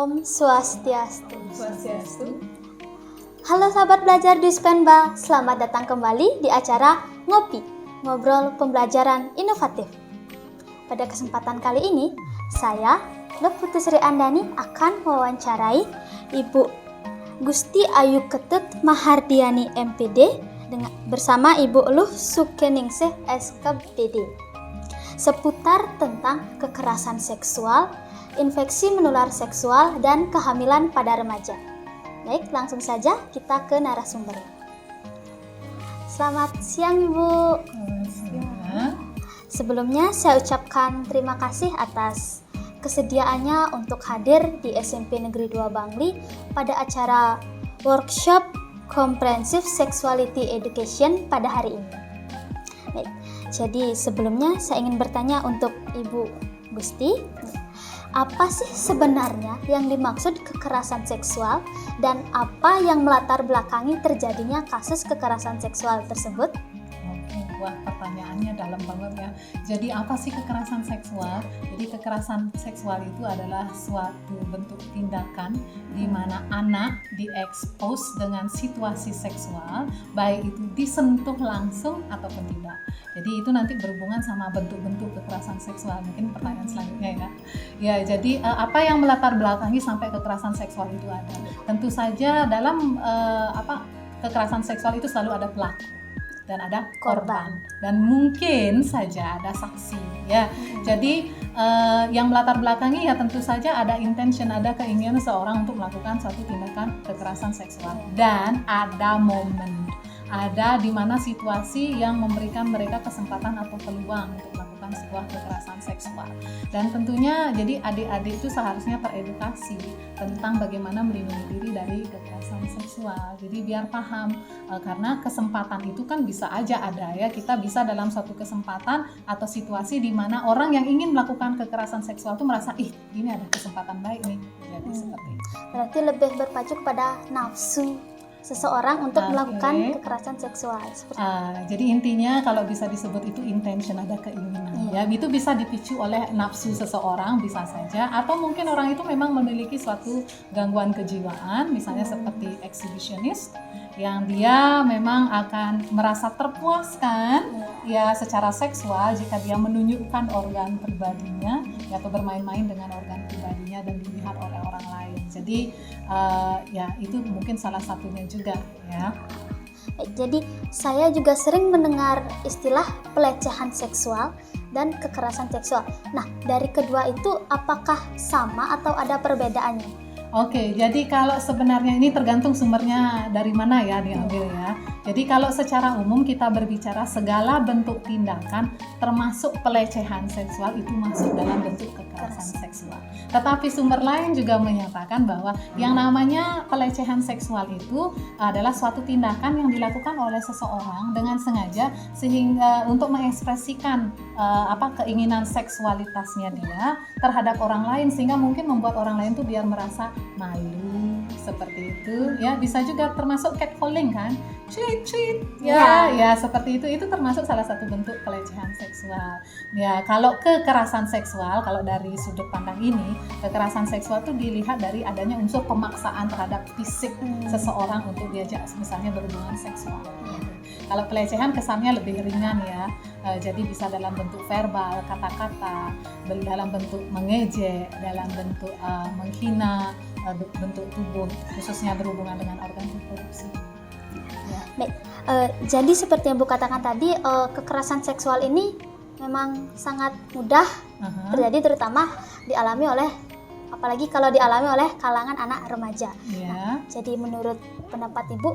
Om Swastiastu. Swastiastu. Halo sahabat belajar di Spenba, selamat datang kembali di acara Ngopi, Ngobrol Pembelajaran Inovatif. Pada kesempatan kali ini, saya, Lep Putri Sri Andani, akan mewawancarai Ibu Gusti Ayu Ketut Mahardiani MPD bersama Ibu Luh Sukeningsih SKPD seputar tentang kekerasan seksual, infeksi menular seksual, dan kehamilan pada remaja. Baik, langsung saja kita ke narasumber. Selamat siang, Ibu. Sebelumnya saya ucapkan terima kasih atas kesediaannya untuk hadir di SMP Negeri 2 Bangli pada acara workshop Comprehensive Sexuality Education pada hari ini. Baik, jadi sebelumnya saya ingin bertanya untuk Ibu Gusti, apa sih sebenarnya yang dimaksud kekerasan seksual dan apa yang melatar belakangi terjadinya kasus kekerasan seksual tersebut? Oke, wah pertanyaannya dalam banget ya. Jadi apa sih kekerasan seksual? Jadi kekerasan seksual itu adalah suatu bentuk tindakan di mana anak diekspos dengan situasi seksual, baik itu disentuh langsung ataupun tidak. Jadi itu nanti berhubungan sama bentuk-bentuk kekerasan seksual. Mungkin pertanyaan selanjutnya ya. Ya, jadi apa yang melatar belakangi sampai kekerasan seksual itu ada? Tentu saja dalam kekerasan seksual itu selalu ada pelaku dan ada korban dan mungkin saja ada saksi ya. Jadi yang melatar belakangi ya tentu saja ada intention, ada keinginan seorang untuk melakukan suatu tindakan kekerasan seksual dan ada momen, ada di mana situasi yang memberikan mereka kesempatan atau peluang untuk melakukan sebuah kekerasan seksual. Dan tentunya jadi adik-adik itu seharusnya teredukasi tentang bagaimana melindungi diri dari kekerasan seksual. Jadi biar paham, karena kesempatan itu kan bisa aja ada ya. Kita bisa dalam suatu kesempatan atau situasi di mana orang yang ingin melakukan kekerasan seksual itu merasa, ini ada kesempatan baik nih. Jadi seperti itu. Berarti lebih berpacu pada nafsu seseorang untuk melakukan kekerasan seksual. Jadi intinya kalau bisa disebut itu intention, ada keinginan. Ya, itu bisa dipicu oleh nafsu seseorang bisa saja, atau mungkin orang itu memang memiliki suatu gangguan kejiwaan, misalnya seperti exhibitionist, yang dia memang akan merasa terpuaskan ya secara seksual jika dia menunjukkan organ pribadinya atau bermain-main dengan organ pribadinya dan dilihat oleh orang lain. Jadi ya itu mungkin salah satunya juga ya. Jadi saya juga sering mendengar istilah pelecehan seksual dan kekerasan seksual. Nah, dari kedua itu apakah sama atau ada perbedaannya? Oke, jadi kalau sebenarnya ini tergantung sumbernya dari mana ya diambil ya. Jadi kalau secara umum kita berbicara segala bentuk tindakan termasuk pelecehan seksual itu masuk dalam bentuk kekerasan seksual. Tetapi sumber lain juga menyatakan bahwa yang namanya pelecehan seksual itu adalah suatu tindakan yang dilakukan oleh seseorang dengan sengaja sehingga untuk mengekspresikan keinginan seksualitasnya dia terhadap orang lain sehingga mungkin membuat orang lain tuh biar merasa malu seperti itu ya. Bisa juga termasuk catcalling kan, tweet ya seperti itu termasuk salah satu bentuk pelecehan seksual ya. Kalau kekerasan seksual, kalau dari sudut pandang ini, kekerasan seksual itu dilihat dari adanya unsur pemaksaan terhadap fisik seseorang untuk diajak misalnya berhubungan seksual. Kalau pelecehan kesannya lebih ringan ya, jadi bisa dalam bentuk verbal, kata-kata, dalam bentuk mengejek, dalam bentuk menghina, bentuk tubuh, khususnya berhubungan dengan organ reproduksi. Ya. Baik, jadi seperti yang Bu katakan tadi, kekerasan seksual ini memang sangat mudah terjadi, terutama dialami oleh, apalagi kalau dialami oleh kalangan anak remaja. Ya. Nah, jadi menurut pendapat Ibu,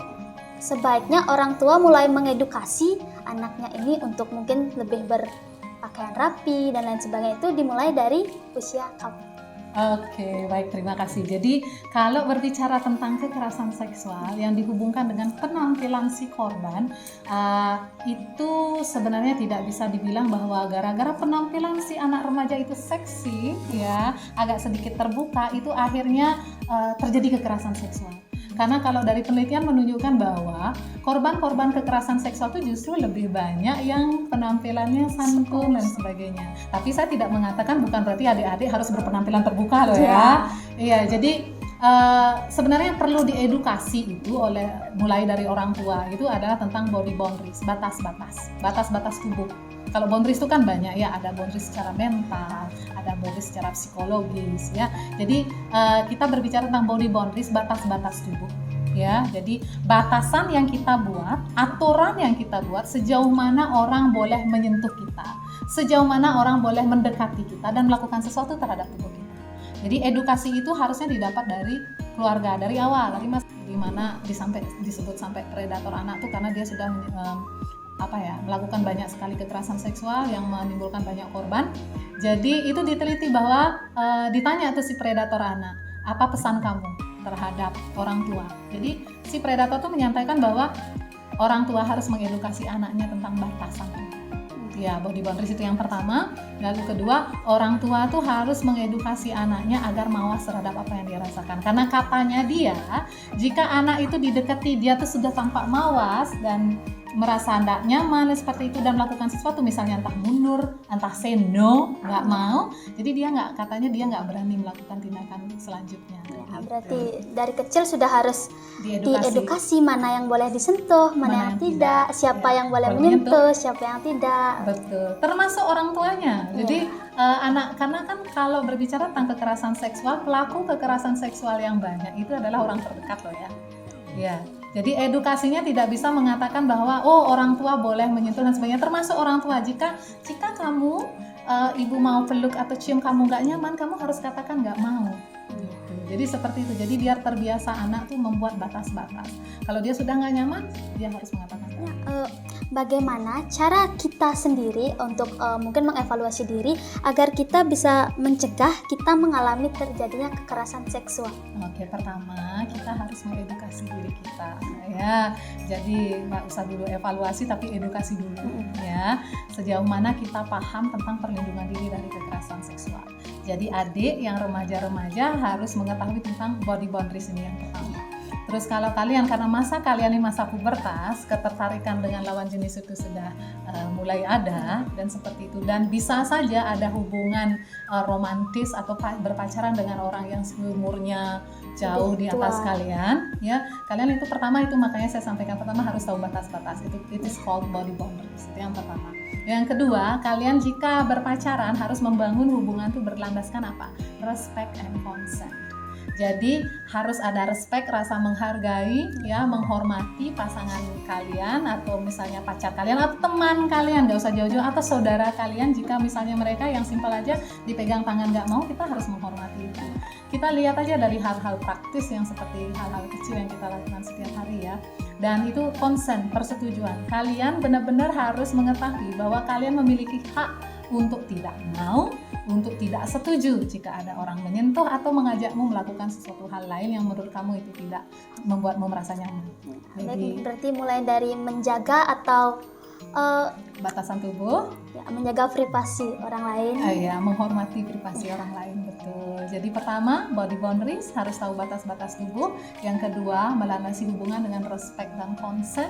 sebaiknya orang tua mulai mengedukasi anaknya ini untuk mungkin lebih berpakaian rapi dan lain sebagainya, itu dimulai dari usia kapan? Oke, baik, terima kasih. Jadi kalau berbicara tentang kekerasan seksual yang dihubungkan dengan penampilan si korban, itu sebenarnya tidak bisa dibilang bahwa gara-gara penampilan si anak remaja itu seksi, ya, agak sedikit terbuka, itu akhirnya terjadi kekerasan seksual. Karena kalau dari penelitian menunjukkan bahwa korban-korban kekerasan seksual itu justru lebih banyak yang penampilannya santun dan sebagainya. Tapi saya tidak mengatakan bukan berarti adik-adik harus berpenampilan terbuka loh ya. Iya, jadi sebenarnya perlu diedukasi itu mulai dari orang tua itu adalah tentang body boundaries, batas-batas tubuh. Kalau boundaries itu kan banyak ya, ada boundaries secara mental, ada boundaries secara psikologis ya. Jadi kita berbicara tentang body boundaries, batas-batas tubuh ya. Jadi batasan yang kita buat, aturan yang kita buat, sejauh mana orang boleh menyentuh kita, sejauh mana orang boleh mendekati kita dan melakukan sesuatu terhadap tubuh kita. Jadi edukasi itu harusnya didapat dari keluarga dari awal. Tadi Mas dimana disebut sampai predator anak tuh karena dia sudah melakukan banyak sekali kekerasan seksual yang menimbulkan banyak korban. Jadi itu diteliti bahwa ditanya tuh si predator anak, apa pesan kamu terhadap orang tua? Jadi si predator tuh menyampaikan bahwa orang tua harus mengedukasi anaknya tentang batasan. Ya, body boundaries itu yang pertama. Lalu kedua, orang tua tuh harus mengedukasi anaknya agar mawas terhadap apa yang dia rasakan. Karena katanya dia, jika anak itu didekati, dia tuh sudah tampak mawas dan merasa tidak nyaman seperti itu dan melakukan sesuatu, misalnya entah mundur, entah say no, nggak mau, jadi dia nggak berani melakukan tindakan selanjutnya. Nah, berarti dari kecil sudah harus diedukasi mana yang boleh disentuh, mana yang tidak, siapa yang boleh menyentuh, siapa yang tidak. Betul, termasuk orang tuanya. Jadi anak, karena kan kalau berbicara tentang kekerasan seksual, pelaku kekerasan seksual yang banyak itu adalah orang terdekat loh ya. Ya, jadi edukasinya tidak bisa mengatakan bahwa orang tua boleh menyentuh dan sebagainya. Termasuk orang tua, jika kamu ibu mau peluk atau cium kamu nggak nyaman, kamu harus katakan nggak mau. Gitu. Jadi seperti itu. Jadi biar terbiasa anak tuh membuat batas-batas. Kalau dia sudah nggak nyaman, dia harus mengatakan. Bagaimana cara kita sendiri untuk mungkin mengevaluasi diri agar kita bisa mencegah kita mengalami terjadinya kekerasan seksual? Oke, pertama kita harus mengedukasi diri kita ya. Jadi nggak usah dulu evaluasi tapi edukasi dulu ya. Sejauh mana kita paham tentang perlindungan diri dari kekerasan seksual. Jadi adik yang remaja-remaja harus mengetahui tentang body boundaries ini yang pertama. Terus kalau kalian, karena kalian ini masa pubertas, ketertarikan dengan lawan jenis itu sudah mulai ada dan seperti itu, dan bisa saja ada hubungan romantis atau berpacaran dengan orang yang umurnya jauh di atas kalian ya. Kalian itu pertama, itu makanya saya sampaikan pertama harus tahu batas-batas. It is called body boundaries. Itu yang pertama. Yang kedua, kalian jika berpacaran harus membangun hubungan itu berlandaskan apa? Respect and consent. Jadi harus ada respect, rasa menghargai, ya, menghormati pasangan kalian atau misalnya pacar kalian atau teman kalian, nggak usah jauh-jauh, atau saudara kalian. Jika misalnya mereka yang simpel aja dipegang tangan nggak mau, kita harus menghormati itu. Kita lihat aja dari hal-hal praktis yang seperti hal-hal kecil yang kita lakukan setiap hari ya. Dan itu consent, persetujuan. Kalian benar-benar harus mengetahui bahwa kalian memiliki hak untuk tidak mau, untuk tidak setuju jika ada orang menyentuh atau mengajakmu melakukan sesuatu hal lain yang menurut kamu itu tidak membuatmu merasa nyaman. Jadi berarti mulai dari menjaga atau batasan tubuh, ya, menjaga privasi orang lain. Ya, menghormati privasi orang lain, betul. Jadi pertama, body boundaries, harus tahu batas-batas tubuh. Yang kedua, melandasi hubungan dengan respect dan consent.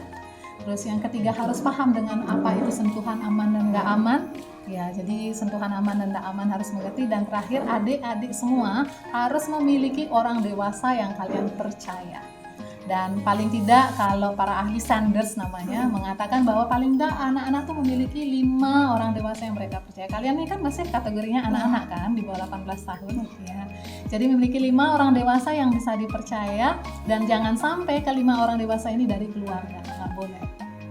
Terus yang ketiga, harus paham dengan apa itu sentuhan aman dan nggak aman. Ya, jadi sentuhan aman dan nggak aman harus mengerti. Dan terakhir, adik-adik semua harus memiliki orang dewasa yang kalian percaya. Dan paling tidak, kalau para ahli Sanders namanya mengatakan bahwa paling tidak anak-anak tuh memiliki 5 orang dewasa yang mereka percaya. Kalian ini kan masih kategorinya anak-anak kan, di bawah 18 tahun ya. Jadi memiliki 5 orang dewasa yang bisa dipercaya, dan jangan sampai ke 5 orang dewasa ini dari keluarga, nggak boleh.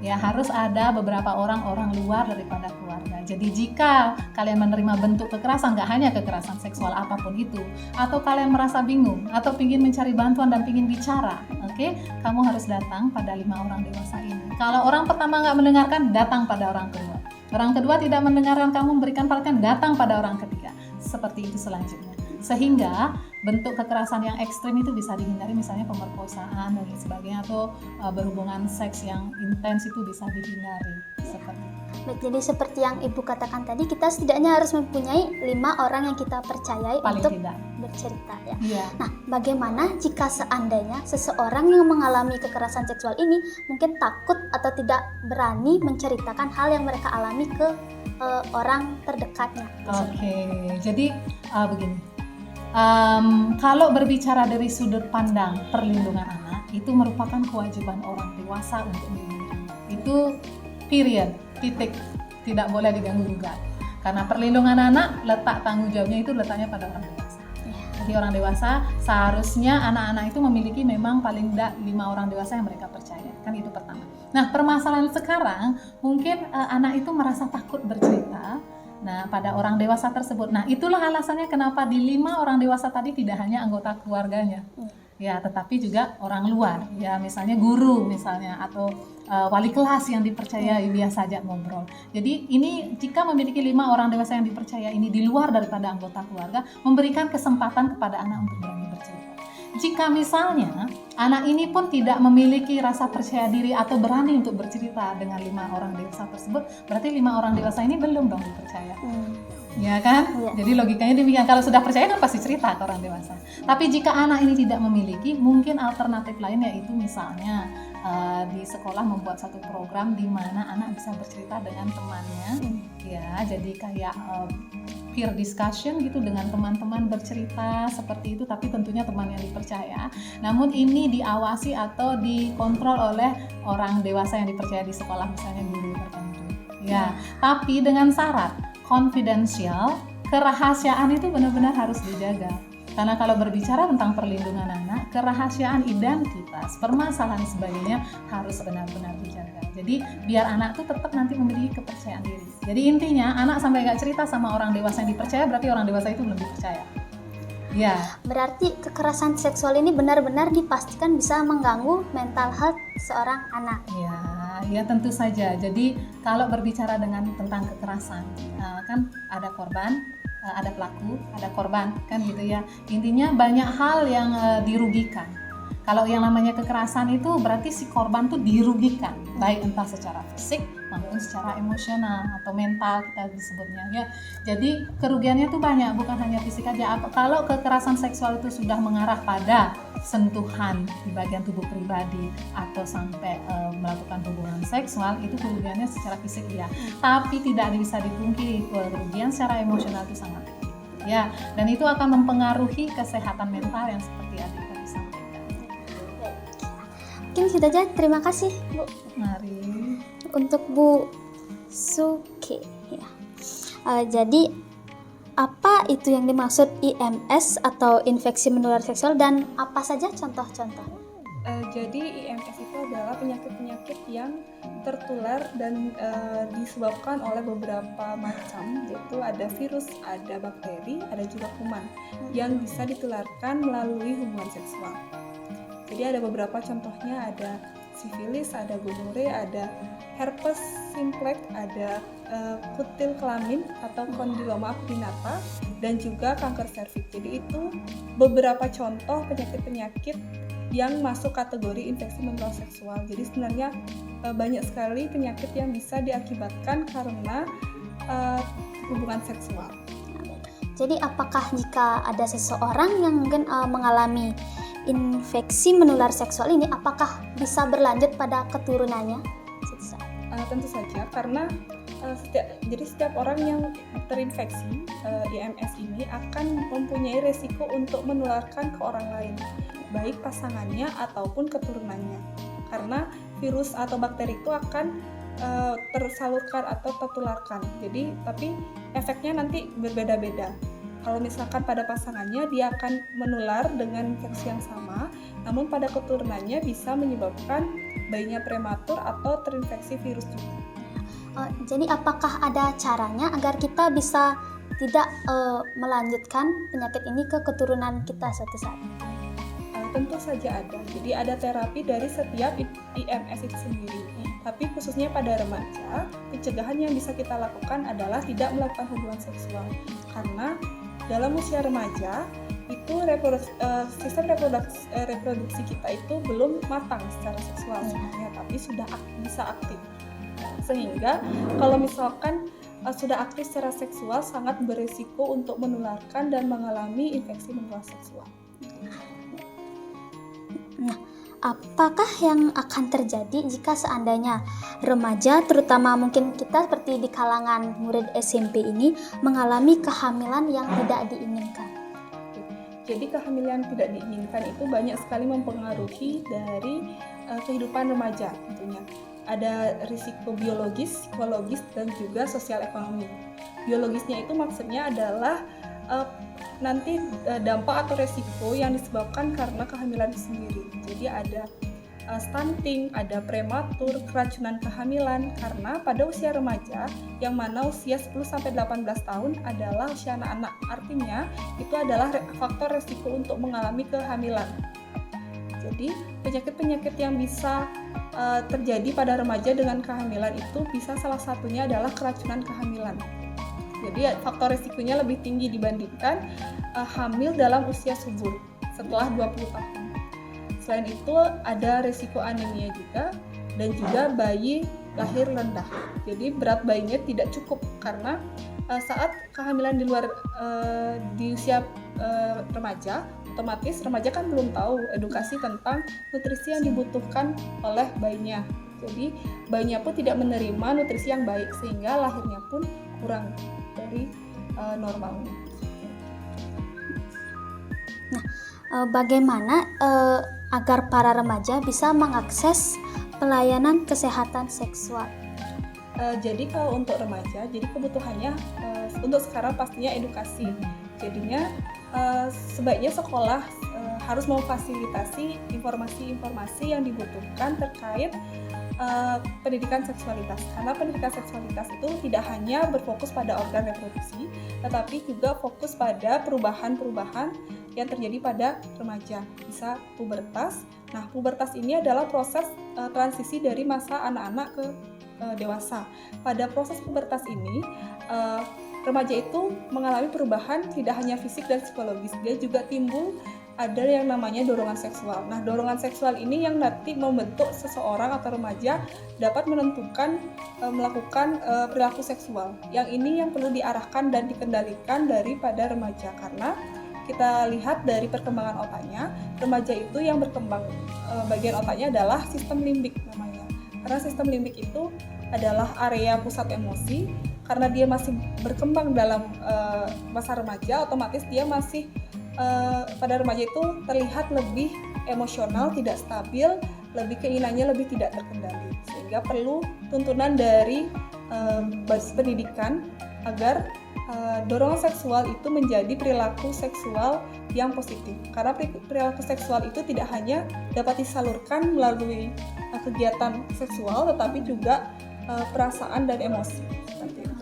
Ya, harus ada beberapa orang luar daripada keluarga. Jadi jika kalian menerima bentuk kekerasan, nggak hanya kekerasan seksual apapun itu, atau kalian merasa bingung atau ingin mencari bantuan dan ingin bicara, oke, kamu harus datang pada 5 orang dewasa ini. Kalau orang pertama nggak mendengarkan, datang pada orang kedua. Orang kedua tidak mendengarkan kamu, memberikan perhatian, datang pada orang ketiga. Seperti itu selanjutnya. Sehingga bentuk kekerasan yang ekstrim itu bisa dihindari, misalnya pemerkosaan dan sebagainya, atau berhubungan seks yang intens itu bisa dihindari. Seperti itu. Baik, jadi seperti yang Ibu katakan tadi, kita setidaknya harus mempunyai 5 orang yang kita percayai paling untuk tidak bercerita ya. Iya. Nah, bagaimana jika seandainya seseorang yang mengalami kekerasan seksual ini mungkin takut atau tidak berani menceritakan hal yang mereka alami ke orang terdekatnya? Oke, jadi begini. Kalau berbicara dari sudut pandang perlindungan anak, itu merupakan kewajiban orang dewasa untuk melindungi anak. Itu period, titik, tidak boleh diganggu gugat. Karena perlindungan anak, letak tanggung jawabnya itu letaknya pada orang dewasa. Jadi orang dewasa seharusnya anak-anak itu memiliki memang paling tidak 5 orang dewasa yang mereka percaya. Kan itu pertama. Nah, permasalahan sekarang mungkin anak itu merasa takut bercerita. Nah, pada orang dewasa tersebut. Nah, itulah alasannya kenapa di 5 orang dewasa tadi tidak hanya anggota keluarganya. Ya, tetapi juga orang luar. Ya, misalnya guru misalnya atau wali kelas yang dipercayai biasa saja ngobrol. Jadi ini jika memiliki 5 orang dewasa yang dipercaya ini di luar daripada anggota keluarga, memberikan kesempatan kepada anak untuk berani bercerita. Jika misalnya anak ini pun tidak memiliki rasa percaya diri atau berani untuk bercerita dengan 5 orang dewasa tersebut, berarti 5 orang dewasa ini belum dong dipercaya. Ya kan? Ya. Jadi logikanya demikian. Kalau sudah percaya kan pasti cerita ke orang dewasa. Tapi jika anak ini tidak memiliki, mungkin alternatif lain yaitu misalnya di sekolah membuat satu program di mana anak bisa bercerita dengan temannya. Ya, jadi kayak peer discussion gitu dengan teman-teman bercerita seperti itu, tapi tentunya teman yang dipercaya. Namun ini diawasi atau dikontrol oleh orang dewasa yang dipercaya di sekolah, misalnya guru tertentu. Ya, tapi dengan syarat confidential, kerahasiaan itu benar-benar harus dijaga. Karena kalau berbicara tentang perlindungan anak, kerahasiaan identitas, permasalahan sebagainya harus benar-benar dijaga. Jadi biar anak tuh tetap nanti memiliki kepercayaan diri. Jadi intinya anak sampai nggak cerita sama orang dewasa yang dipercaya, berarti orang dewasa itu belum dipercaya. Ya. Berarti kekerasan seksual ini benar-benar dipastikan bisa mengganggu mental health seorang anak. Ya tentu saja. Jadi kalau berbicara tentang kekerasan, kan ada korban, ada pelaku, ada korban, kan gitu ya. Intinya banyak hal yang dirugikan. Kalau yang namanya kekerasan itu berarti si korban tuh dirugikan, baik entah secara fisik maupun secara emosional atau mental kita disebutnya ya. Jadi kerugiannya tuh banyak, bukan hanya fisik aja. Kalau kekerasan seksual itu sudah mengarah pada sentuhan di bagian tubuh pribadi atau sampai melakukan hubungan seksual, itu kerugiannya secara fisik ya. Tapi tidak bisa dipungkiri kerugian secara emosional itu sangat ya, dan itu akan mempengaruhi kesehatan mental yang seperti adik tadi sampaikan. Mungkin sudah aja, terima kasih Bu. Mari. Untuk Bu Suke ya. Jadi apa itu yang dimaksud IMS atau infeksi menular seksual dan apa saja contoh-contohnya? Jadi IMS itu adalah penyakit-penyakit yang tertular dan disebabkan oleh beberapa macam, yaitu ada virus, ada bakteri, ada juga kuman yang bisa ditularkan melalui hubungan seksual. Jadi ada beberapa contohnya, ada sifilis, ada gonore, ada herpes simplex, ada kutil kelamin atau kondiloma aktinata, dan juga kanker serviks. Jadi itu beberapa contoh penyakit-penyakit yang masuk kategori infeksi menular seksual. Jadi sebenarnya banyak sekali penyakit yang bisa diakibatkan karena hubungan seksual. Jadi apakah jika ada seseorang yang mungkin mengalami infeksi menular seksual ini, apakah bisa berlanjut pada keturunannya? Tentu saja, karena setiap orang yang terinfeksi IMS ini akan mempunyai resiko untuk menularkan ke orang lain, baik pasangannya ataupun keturunannya, karena virus atau bakteri itu akan tersalurkan atau tertularkan. Jadi, tapi efeknya nanti berbeda-beda. Kalau misalkan pada pasangannya dia akan menular dengan infeksi yang sama, namun pada keturunannya bisa menyebabkan bayinya prematur atau terinfeksi virus juga. Jadi apakah ada caranya agar kita bisa tidak melanjutkan penyakit ini ke keturunan kita suatu saat? Tentu saja ada. Jadi ada terapi dari setiap IMS itu sendiri. Tapi khususnya pada remaja, pencegahan yang bisa kita lakukan adalah tidak melakukan hubungan seksual. Karena dalam usia remaja itu sistem reproduksi kita itu belum matang secara seksual sebenarnya, tapi sudah bisa aktif. Sehingga kalau misalkan sudah aktif secara seksual sangat berisiko untuk menularkan dan mengalami infeksi menular seksual. Nah, apakah yang akan terjadi jika seandainya remaja, terutama mungkin kita seperti di kalangan murid SMP ini, mengalami kehamilan yang tidak diinginkan? Jadi kehamilan tidak diinginkan itu banyak sekali mempengaruhi dari kehidupan remaja tentunya. Ada risiko biologis, psikologis, dan juga sosial ekonomi. Biologisnya itu maksudnya adalah nanti dampak atau resiko yang disebabkan karena kehamilan itu sendiri. Jadi ada stunting, ada prematur, keracunan kehamilan, karena pada usia remaja yang mana usia 10-18 tahun adalah usia anak-anak. Artinya itu adalah faktor resiko untuk mengalami kehamilan. Jadi penyakit-penyakit yang bisa terjadi pada remaja dengan kehamilan itu bisa salah satunya adalah keracunan kehamilan. Jadi faktor resikonya lebih tinggi dibandingkan hamil dalam usia subur setelah 20 tahun. Selain itu ada risiko anemia juga, dan juga bayi lahir rendah. Jadi berat bayinya tidak cukup karena saat kehamilan di usia remaja, otomatis remaja kan belum tahu edukasi tentang nutrisi yang dibutuhkan oleh bayinya. Jadi bayinya pun tidak menerima nutrisi yang baik sehingga lahirnya pun kurang dari normalnya. Bagaimana agar para remaja bisa mengakses pelayanan kesehatan seksual? Jadi kalau untuk remaja, jadi kebutuhannya untuk sekarang pastinya edukasi. Jadinya sebaiknya sekolah harus memfasilitasi informasi-informasi yang dibutuhkan terkait pendidikan seksualitas. Karena pendidikan seksualitas itu tidak hanya berfokus pada organ reproduksi, tetapi juga fokus pada perubahan-perubahan yang terjadi pada remaja. Bisa pubertas. Nah, pubertas ini adalah proses transisi dari masa anak-anak ke dewasa. Pada proses pubertas ini, remaja itu mengalami perubahan tidak hanya fisik dan psikologis, dia juga timbul ada yang namanya dorongan seksual. Nah, dorongan seksual ini yang nanti membentuk seseorang atau remaja dapat menentukan melakukan perilaku seksual. Yang ini yang perlu diarahkan dan dikendalikan daripada remaja, karena kita lihat dari perkembangan otaknya, remaja itu yang berkembang bagian otaknya adalah sistem limbik namanya. Karena sistem limbik itu adalah area pusat emosi. Karena dia masih berkembang dalam masa remaja, otomatis dia masih pada remaja itu terlihat lebih emosional, tidak stabil, lebih keinginannya lebih tidak terkendali. Sehingga perlu tuntunan dari pendidikan agar dorongan seksual itu menjadi perilaku seksual yang positif. Karena perilaku seksual itu tidak hanya dapat disalurkan melalui kegiatan seksual, tetapi juga perasaan dan emosi. Seperti itu.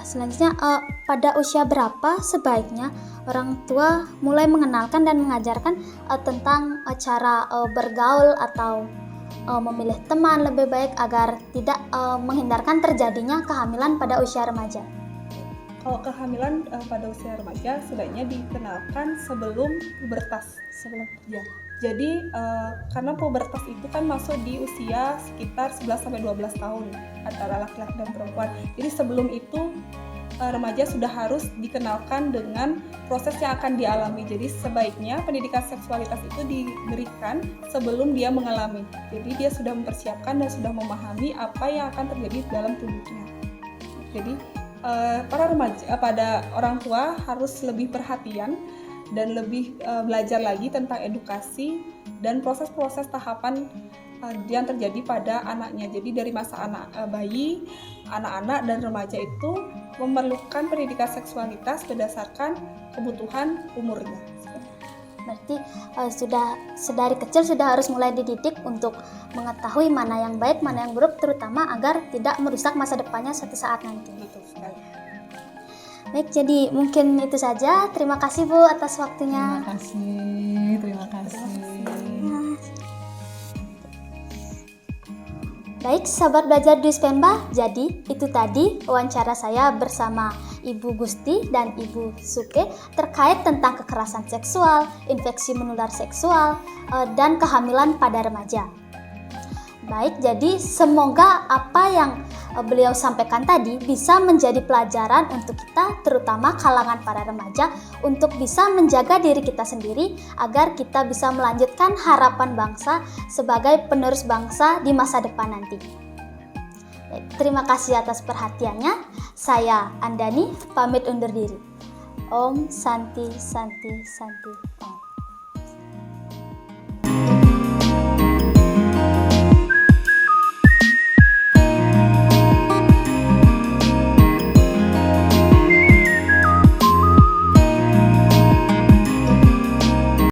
Selanjutnya, pada usia berapa sebaiknya orang tua mulai mengenalkan dan mengajarkan tentang cara bergaul atau memilih teman lebih baik agar tidak menghindarkan terjadinya kehamilan pada usia remaja? Kalau kehamilan pada usia remaja sebaiknya dikenalkan sebelum pubertas. Ya. Jadi karena pubertas itu kan masuk di usia sekitar 11-12 tahun antara laki-laki dan perempuan. Jadi sebelum itu remaja sudah harus dikenalkan dengan proses yang akan dialami. Jadi sebaiknya pendidikan seksualitas itu diberikan sebelum dia mengalami. Jadi dia sudah mempersiapkan dan sudah memahami apa yang akan terjadi dalam tubuhnya. Jadi pada orang tua harus lebih perhatian dan lebih belajar lagi tentang edukasi dan proses-proses tahapan yang terjadi pada anaknya. Jadi dari masa bayi, anak-anak dan remaja itu memerlukan pendidikan seksualitas berdasarkan kebutuhan umurnya. Berarti dari kecil sudah harus mulai dididik untuk mengetahui mana yang baik, mana yang buruk, terutama agar tidak merusak masa depannya suatu saat nanti. Betul sekali. Baik, jadi mungkin itu saja. Terima kasih Bu atas waktunya. Terima kasih. Baik, sahabat belajar di Spenba, jadi itu tadi wawancara saya bersama Ibu Gusti dan Ibu Suke terkait tentang kekerasan seksual, infeksi menular seksual, dan kehamilan pada remaja. Baik, jadi semoga apa yang beliau sampaikan tadi bisa menjadi pelajaran untuk kita, terutama kalangan para remaja, untuk bisa menjaga diri kita sendiri agar kita bisa melanjutkan harapan bangsa sebagai penerus bangsa di masa depan nanti. Terima kasih atas perhatiannya. Saya Andani, pamit undur diri. Om Santi Santi Santi Om.